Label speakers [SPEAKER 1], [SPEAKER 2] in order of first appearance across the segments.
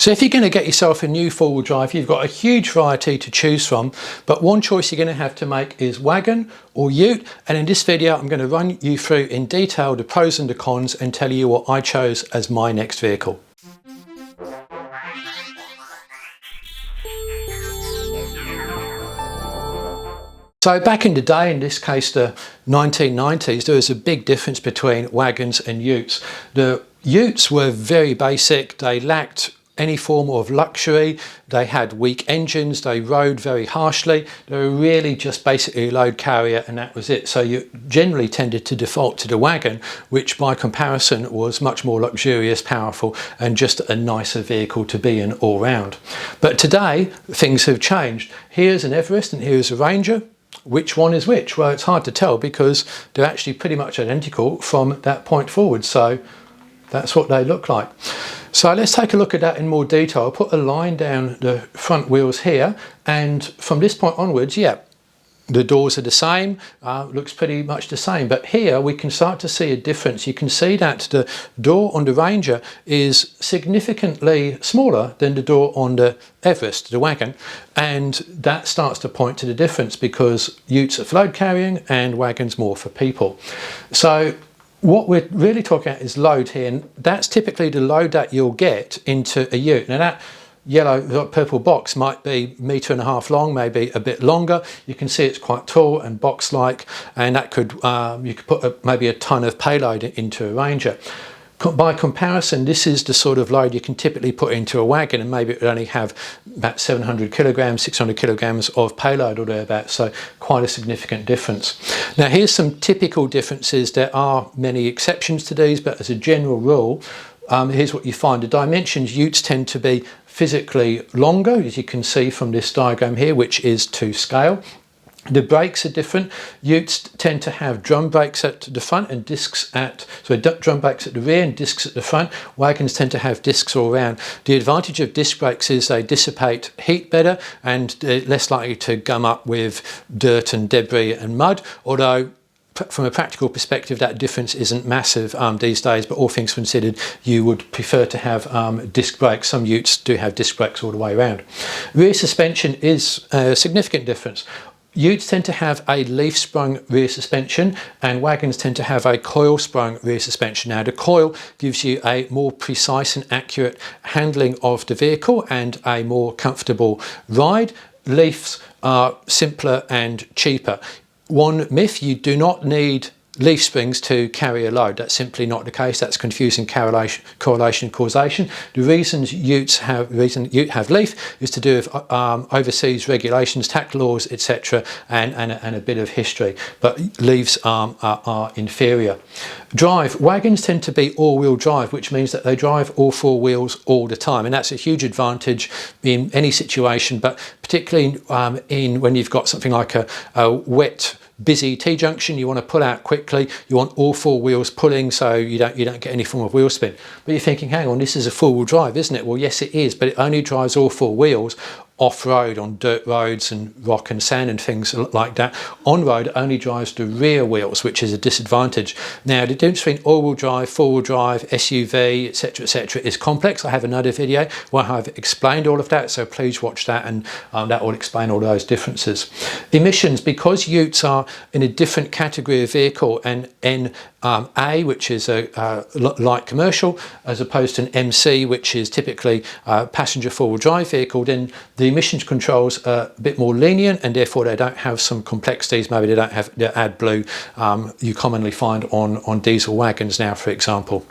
[SPEAKER 1] So if you're going to get yourself a new four-wheel drive, you've got a huge variety to choose from, but one choice you're going to have to make is wagon or ute. And in this video, I'm going to run you through in detail the pros and the cons and tell you what I chose as my next vehicle. So back in the day, in this case the 1990s, there was a big difference between wagons and utes. The utes were very basic, they lacked any form of luxury, they had weak engines, they rode very harshly, they were really just basically a load carrier and that was it. So you generally tended to default to the wagon, which by comparison was much more luxurious, powerful and just a nicer vehicle to be in all round. But today things have changed. Here's an Everest and here's a Ranger. Which one is which? Well, it's hard to tell because they're actually pretty much identical from that point forward. So that's what they look like. So let's take a look at that in more detail. I'll put a line down the front wheels here, and from this point onwards, yeah, the doors are the same, looks pretty much the same, but here we can start to see a difference. You can see that the door on the Ranger is significantly smaller than the door on the Everest, the wagon, and that starts to point to the difference because utes are for load carrying and wagons more for people. So what we're really talking about is load here, and that's typically the load that you'll get into a ute. Now that yellow purple box might be 1.5 meters long, maybe a bit longer. You can see it's quite tall and box-like, and that could you could put maybe a ton of payload into a Ranger. By comparison, this is the sort of load you can typically put into a wagon, and maybe it would only have about 700 kilograms, 600 kilograms of payload or thereabouts, so quite a significant difference. Now here's some typical differences. There are many exceptions to these, but as a general rule, here's what you find. The dimensions, utes tend to be physically longer, as you can see from this diagram here, which is to scale. The brakes are different. Utes tend to have drum brakes at the front and discs at, so drum brakes at the rear and discs at the front. Wagons tend to have discs all around. The advantage of disc brakes is they dissipate heat better and they're less likely to gum up with dirt and debris and mud, although from a practical perspective that difference isn't massive these days, but all things considered you would prefer to have disc brakes. Some utes do have disc brakes all the way around. Rear suspension is a significant difference. Utes tend to have a leaf-sprung rear suspension and wagons tend to have a coil-sprung rear suspension. Now the coil gives you a more precise and accurate handling of the vehicle and a more comfortable ride. Leafs are simpler and cheaper. One myth, you do not need leaf springs to carry a load. That's simply not the case. That's confusing correlation and causation. The reason ute have leaf is to do with overseas regulations, tax laws, etc., and a bit of history. But leaves are inferior. Drive. Wagons tend to be all-wheel drive, which means that they drive all four wheels all the time, and that's a huge advantage in any situation, but particularly when you've got something like a wet, busy T-junction, you want to pull out quickly, you want all four wheels pulling so you don't get any form of wheel spin. But you're thinking, hang on, this is a four-wheel drive, isn't it? Well, yes it is, but it only drives all four wheels off-road on dirt roads and rock and sand and things like that. On-road it only drives the rear wheels, which is a disadvantage. Now the difference between all-wheel drive, four-wheel drive, SUV, etc., is complex. I have another video where I've explained all of that, so please watch that, and that will explain all those differences. Emissions, because utes are in a different category of vehicle, and A, which is a light commercial, as opposed to an MC, which is typically a passenger four-wheel drive vehicle, then the emissions controls are a bit more lenient and therefore they don't have some complexities. Maybe they don't have the AdBlue you commonly find on diesel wagons now, for example.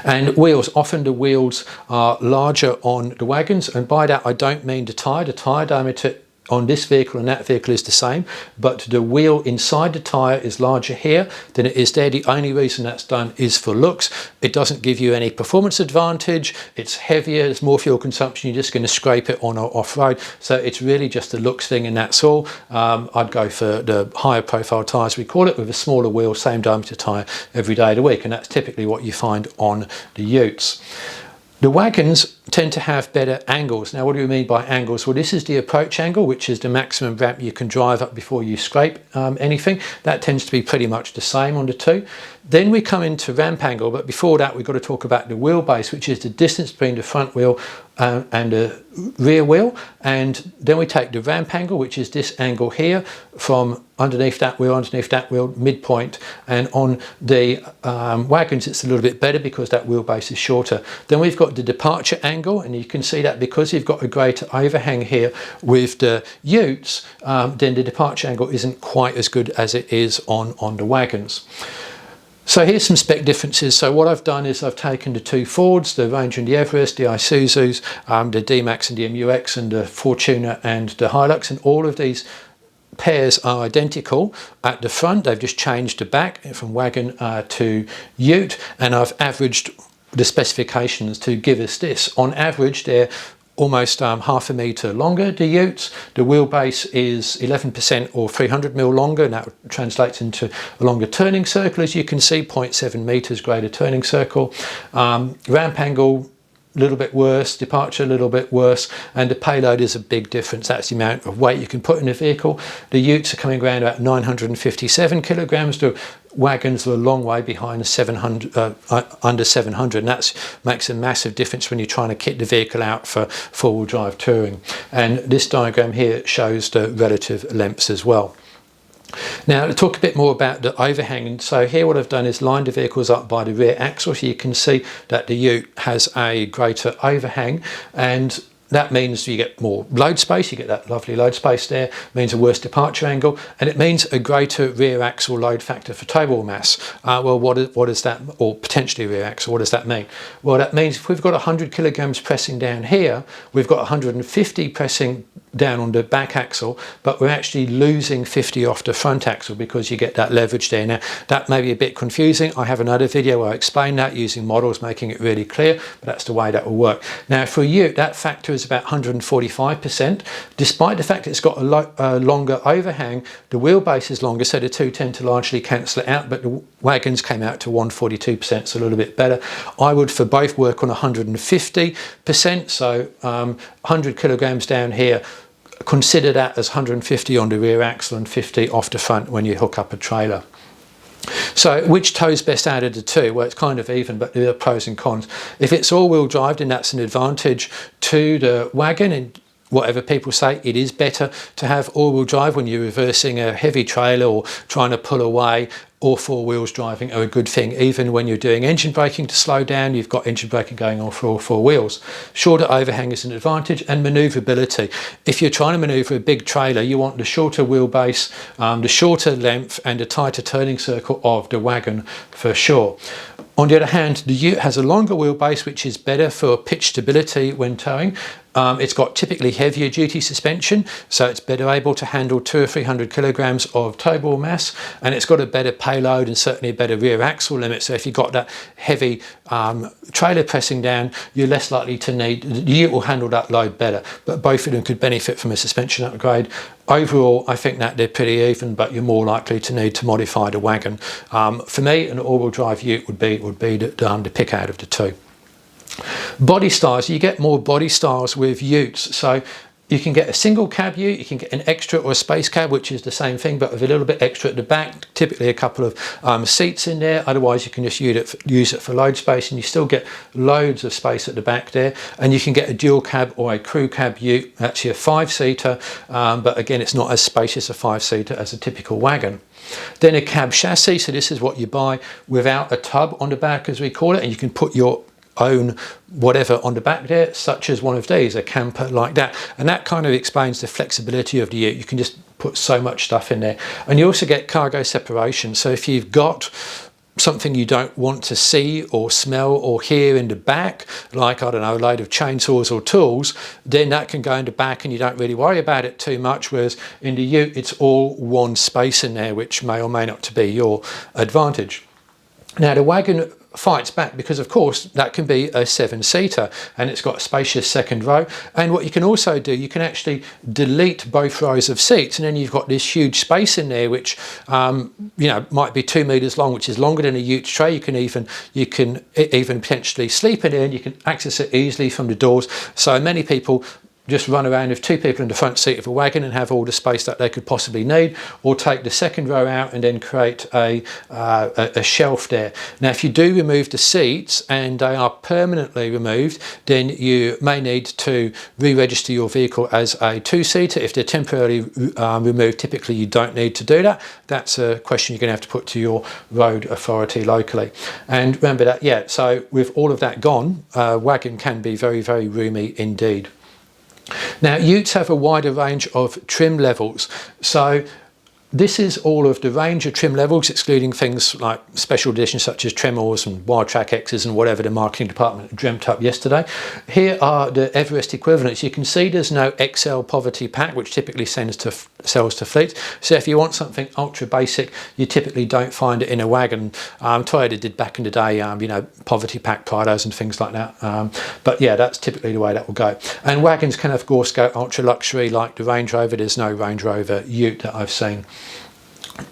[SPEAKER 1] And wheels, often the wheels are larger on the wagons, and by that I don't mean the tyre diameter on this vehicle and that vehicle is the same, but the wheel inside the tyre is larger here than it is there. The only reason that's done is for looks. It doesn't give you any performance advantage. It's heavier, it's more fuel consumption, you're just going to scrape it on or off-road, so it's really just a looks thing and that's all. I'd go for the higher profile tyres, we call it, with a smaller wheel, same diameter tyre every day of the week, and that's typically what you find on the utes. The wagons tend to have better angles. Now what do we mean by angles? Well, this is the approach angle, which is the maximum ramp you can drive up before you scrape anything. That tends to be pretty much the same on the two. Then we come into ramp angle, but before that we've got to talk about the wheelbase, which is the distance between the front wheel and a rear wheel, and then we take the ramp angle, which is this angle here, from underneath that wheel, midpoint, and on the wagons it's a little bit better because that wheelbase is shorter. Then we've got the departure angle, and you can see that because you've got a greater overhang here with the utes, then the departure angle isn't quite as good as it is on the wagons. So here's some spec differences. So what I've done is I've taken the two Fords, the Ranger and the Everest, the Isuzus, the D-Max and the MUX, and the Fortuner and the Hilux, and all of these pairs are identical at the front. They've just changed the back from wagon to ute, and I've averaged the specifications to give us this. On average, they're almost half a metre longer, the utes. The wheelbase is 11% or 300mm longer, and that translates into a longer turning circle, as you can see, 0.7 metres greater turning circle. Ramp angle, a little bit worse, departure a little bit worse, and the payload is a big difference. That's the amount of weight you can put in a vehicle. The utes are coming around about 957 kilograms. The wagons are a long way behind 700, under 700, and that makes a massive difference when you're trying to kit the vehicle out for four-wheel drive touring. And this diagram here shows the relative lengths as well. Now, to talk a bit more about the overhang, so here what I've done is lined the vehicles up by the rear axle, so you can see that the ute has a greater overhang, and that means you get more load space. You get that lovely load space there. It means a worse departure angle, and it means a greater rear axle load factor for towable mass. Well, what is that, or potentially rear axle? What does that mean? Well, that means if we've got 100 kilograms pressing down here, we've got 150 pressing down on the back axle, but we're actually losing 50 off the front axle because you get that leverage there. Now, that may be a bit confusing. I have another video where I explain that using models, making it really clear, but that's the way that will work. Now, for you, that factor is about 145%. Despite the fact that it's got a longer overhang, the wheelbase is longer, so the two tend to largely cancel it out, but the wagons came out to 142%, so a little bit better. I would, for both, work on 150%, so 100 kilograms down here, consider that as 150 on the rear axle and 50 off the front when you hook up a trailer. So which tow's best out of the two? Well, it's kind of even, but there are pros and cons. If it's all-wheel drive, then that's an advantage to the wagon, and whatever people say, it is better to have all-wheel drive when you're reversing a heavy trailer or trying to pull away. All four wheels driving are a good thing. Even when you're doing engine braking to slow down, you've got engine braking going on for all four wheels. Shorter overhang is an advantage, and manoeuvrability. If you're trying to manoeuvre a big trailer, you want the shorter wheelbase, the shorter length, and a tighter turning circle of the wagon for sure. On the other hand, the ute has a longer wheelbase, which is better for pitch stability when towing. It's got typically heavier duty suspension, so it's better able to handle 200 or 300 kilograms of towable mass, and it's got a better payload and certainly a better rear axle limit. So if you've got that heavy trailer pressing down, you're less likely to need, the ute will handle that load better, but both of them could benefit from a suspension upgrade. Overall, I think that they're pretty even, but you're more likely to need to modify the wagon. For me, an all-wheel drive ute would be the pick out of the two. Body styles, you get more body styles with utes. So you can get a single cab ute, you can get an extra or a space cab, which is the same thing, but with a little bit extra at the back, typically a couple of seats in there. Otherwise, you can just use it for load space, and you still get loads of space at the back there. And you can get a dual cab or a crew cab ute, actually a 5-seater, but again, it's not as spacious a 5-seater as a typical wagon. Then a cab chassis, so this is what you buy without a tub on the back, as we call it, and you can put your own whatever on the back there, such as one of these, a camper like that, and that kind of explains the flexibility of the ute. You can just put so much stuff in there, and you also get cargo separation. So if you've got something you don't want to see or smell or hear in the back, like, I don't know, a load of chainsaws or tools, then that can go in the back and you don't really worry about it too much, whereas in the ute it's all one space in there, which may or may not to be your advantage. Now, the wagon fights back because, of course, that can be a 7-seater, and it's got a spacious second row. And what you can also do, you can actually delete both rows of seats, and then you've got this huge space in there, which you know, might be 2 meters long, which is longer than a ute tray. You can even potentially sleep in there, and you can access it easily from the doors. So many people just run around with 2 people in the front seat of a wagon and have all the space that they could possibly need, or take the second row out and then create a shelf there. Now, if you do remove the seats and they are permanently removed, then you may need to re-register your vehicle as a 2-seater. If they're temporarily removed, typically you don't need to do that. That's a question you're going to have to put to your road authority locally. And remember that, yeah, so with all of that gone, wagon can be very, very roomy indeed. Now, utes have a wider range of trim levels. So this is all of the range of trim levels, excluding things like special editions such as Tremors and Wild Track X's and whatever the marketing department dreamt up yesterday. Here are the Everest equivalents. You can see there's no XL poverty pack, which typically sells to fleets. So if you want something ultra basic, you typically don't find it in a wagon. Toyota did back in the day, you know, poverty pack Prados and things like that. But yeah, that's typically the way that will go. And wagons can of course go ultra luxury like the Range Rover. There's no Range Rover ute that I've seen.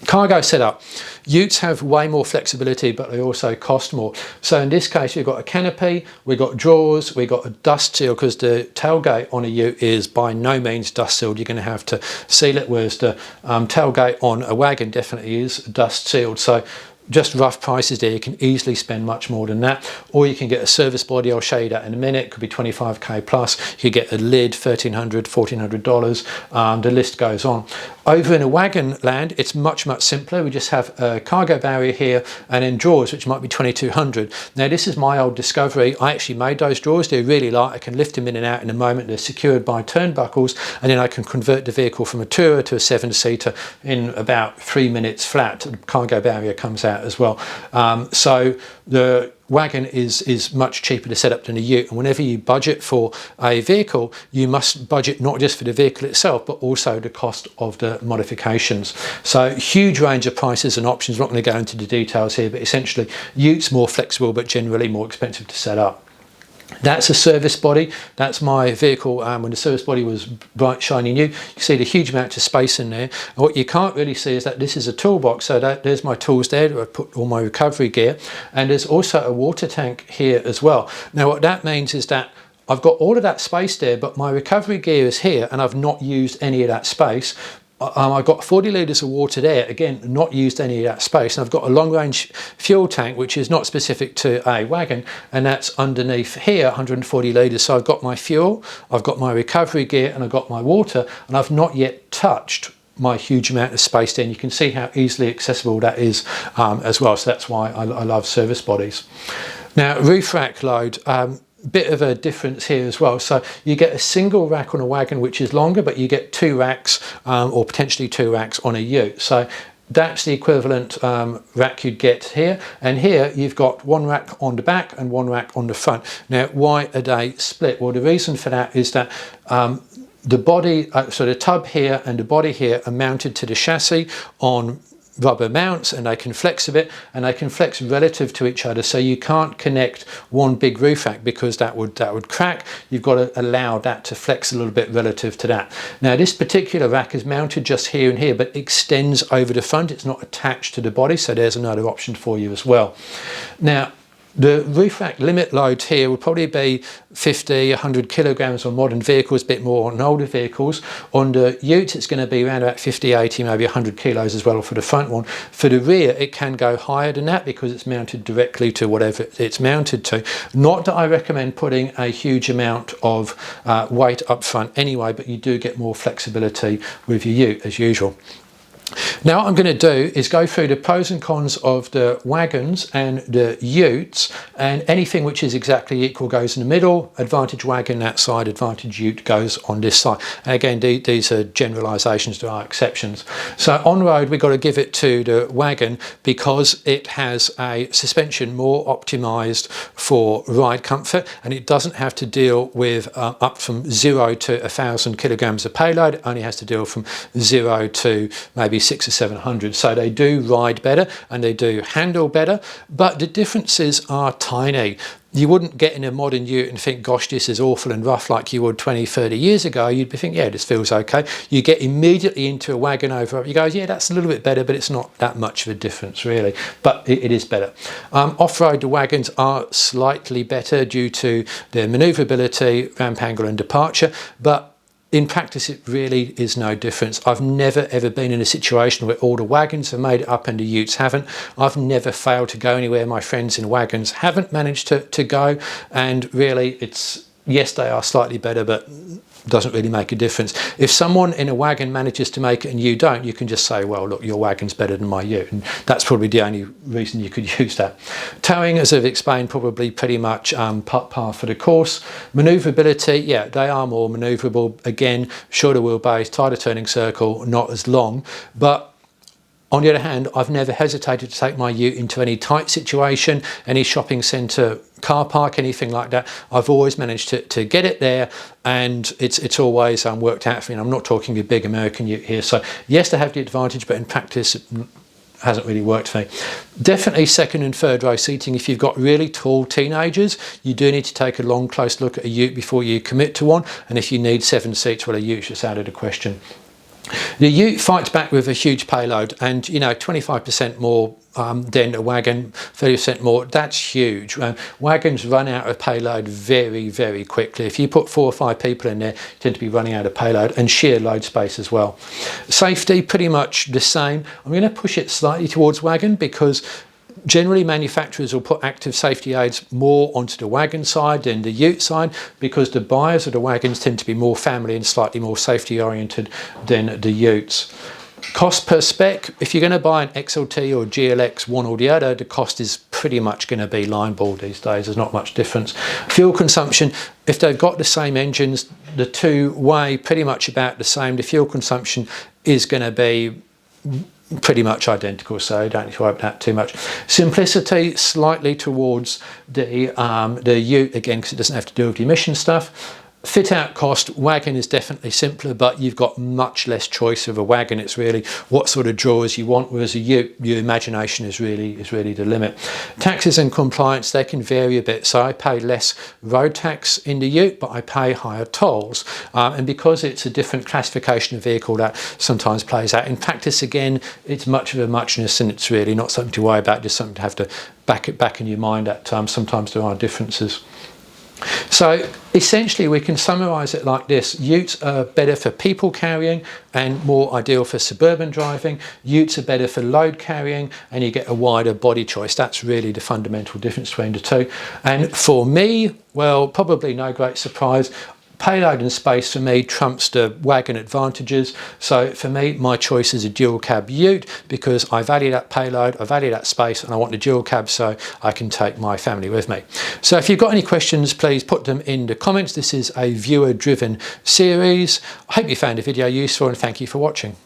[SPEAKER 1] Cargo setup. Utes have way more flexibility, but they also cost more. So in this case, we've got a canopy, we've got drawers, we've got a dust seal, because the tailgate on a ute is by no means dust sealed. You're going to have to seal it, whereas the tailgate on a wagon definitely is dust sealed. So just rough prices there, you can easily spend much more than that. Or you can get a service body, I'll show you that in a minute, it could be 25k plus. You could get a lid, $1,300, $1,400, the list goes on. Over in a wagon land, it's much, much simpler. We just have a cargo barrier here and then drawers, which might be 2,200. Now this is my old discovery. I actually made those drawers. They're really light. I can lift them in and out in a moment. They're secured by turnbuckles, and then I can convert the vehicle from a tourer to a 7-seater in about 3 minutes flat. The cargo barrier comes out as well. So the wagon is much cheaper to set up than a ute, and whenever you budget for a vehicle, you must budget not just for the vehicle itself, but also the cost of the modifications. So huge range of prices and options. I'm not going to go into the details here, but essentially utes more flexible but generally more expensive to set up. That's a service body. That's my vehicle when the service body was bright, shiny new. You see the huge amount of space in there. And what you can't really see is that this is a toolbox. So there's my tools there. I put all my recovery gear. And there's also a water tank here as well. Now what that means is that I've got all of that space there, but my recovery gear is here and I've not used any of that space. I've got 40 litres of water there, again, not used any of that space. And I've got a long range fuel tank, which is not specific to a wagon, and that's underneath here, 140 litres. So I've got my fuel, I've got my recovery gear, and I've got my water, and I've not yet touched my huge amount of space there. And you can see how easily accessible that is as well. So that's why I love service bodies. Now, roof rack load. Bit of a difference here as well. So you get a single rack on a wagon, which is longer, but you get 2 racks or potentially 2 racks on a ute. So that's the equivalent rack you'd get here. And here you've got 1 rack on the back and 1 rack on the front. Now, why are they split? Well, the reason for that is that the body, so the tub here and the body here are mounted to the chassis on rubber mounts, and they can flex a bit, and they can flex relative to each other. So you can't connect one big roof rack because that would crack. You've got to allow that to flex a little bit relative to that. Now this particular rack is mounted just here and here, but extends over the front. It's not attached to the body, so there's another option for you as well. Now, the roof rack limit load here would probably be 50, 100 kilograms on modern vehicles, a bit more on older vehicles. On the ute, it's going to be around about 50, 80, maybe 100 kilos as well for the front one. For the rear, it can go higher than that because it's mounted directly to whatever it's mounted to. Not that I recommend putting a huge amount of weight up front anyway, but you do get more flexibility with your ute as usual. Now what I'm going to do is go through the pros and cons of the wagons and the utes, and anything which is exactly equal goes in the middle. Advantage wagon that side, advantage ute goes on this side. And again, these are generalizations, there are exceptions. So on road, we've got to give it to the wagon because it has a suspension more optimized for ride comfort, and it doesn't have to deal with up from 0 to 1,000 kilograms of payload. It only has to deal from 0 to maybe 600 or 700. So they do ride better and they do handle better, but the differences are tiny. You wouldn't get in a modern ute and think, gosh, this is awful and rough like you would 20, 30 years ago. You'd be thinking, yeah, this feels okay. You get immediately into a wagon over, you go, yeah, that's a little bit better, but it's not that much of a difference really, but it is better. Off-road, the wagons are slightly better due to their manoeuvrability, ramp angle and departure, but in practice, it really is no difference. I've never ever been in a situation where all the wagons have made it up and the utes haven't. I've never failed to go anywhere my friends in wagons haven't managed to go. And really, it's, yes, they are slightly better, but doesn't really make a difference. If someone in a wagon manages to make it and you don't, you can just say, well, look, your wagon's better than my ute. And that's probably the only reason you could use that. Towing, as I've explained, probably pretty much par for the course. Manoeuvrability, yeah, they are more manoeuvrable. Again, shorter wheelbase, tighter turning circle, not as long. But on the other hand, I've never hesitated to take my ute into any tight situation, any shopping centre, car park, anything like that. I've always managed to get it there, and it's always worked out for me. And I'm not talking a big American ute here. So yes, they have the advantage, but in practice, it hasn't really worked for me. Definitely second and third row seating. If you've got really tall teenagers, you do need to take a long, close look at a ute before you commit to one. And if you need 7 seats, well, a ute's just out of the question. The ute fights back with a huge payload, and 25% more than a wagon, 30% more, that's huge. Wagons run out of payload very, very quickly. If you put 4 or 5 people in there, you tend to be running out of payload and sheer load space as well. Safety, pretty much the same. I'm going to push it slightly towards wagon because generally manufacturers will put active safety aids more onto the wagon side than the ute side, because the buyers of the wagons tend to be more family and slightly more safety oriented than the utes. Cost per spec, if you're going to buy an XLT or GLX, one or the other, the cost is pretty much going to be line ball these days. There's not much difference. Fuel consumption, if they've got the same engines, the two weigh pretty much about the same. The fuel consumption is going to be pretty much identical, so don't need to worry about that too much. Simplicity, slightly towards the ute, again, because it doesn't have to do with the emission stuff. Fit out cost, wagon is definitely simpler, but you've got much less choice of a wagon. It's really what sort of drawers you want, whereas a ute, your imagination is really the limit. Taxes and compliance, they can vary a bit. So I pay less road tax in the ute, but I pay higher tolls. And because it's a different classification of vehicle, that sometimes plays out. In practice, again, it's much of a muchness, and it's really not something to worry about, just something to have to back in your mind that sometimes there are differences. So essentially we can summarise it like this: utes are better for people carrying and more ideal for suburban driving. Utes are better for load carrying and you get a wider body choice. That's really the fundamental difference between the two. And for me, well, probably no great surprise, payload and space for me trumps the wagon advantages. So for me, my choice is a dual cab ute because I value that payload, I value that space, and I want the dual cab so I can take my family with me. So if you've got any questions, please put them in the comments. This is a viewer driven series. I hope you found the video useful, and thank you for watching.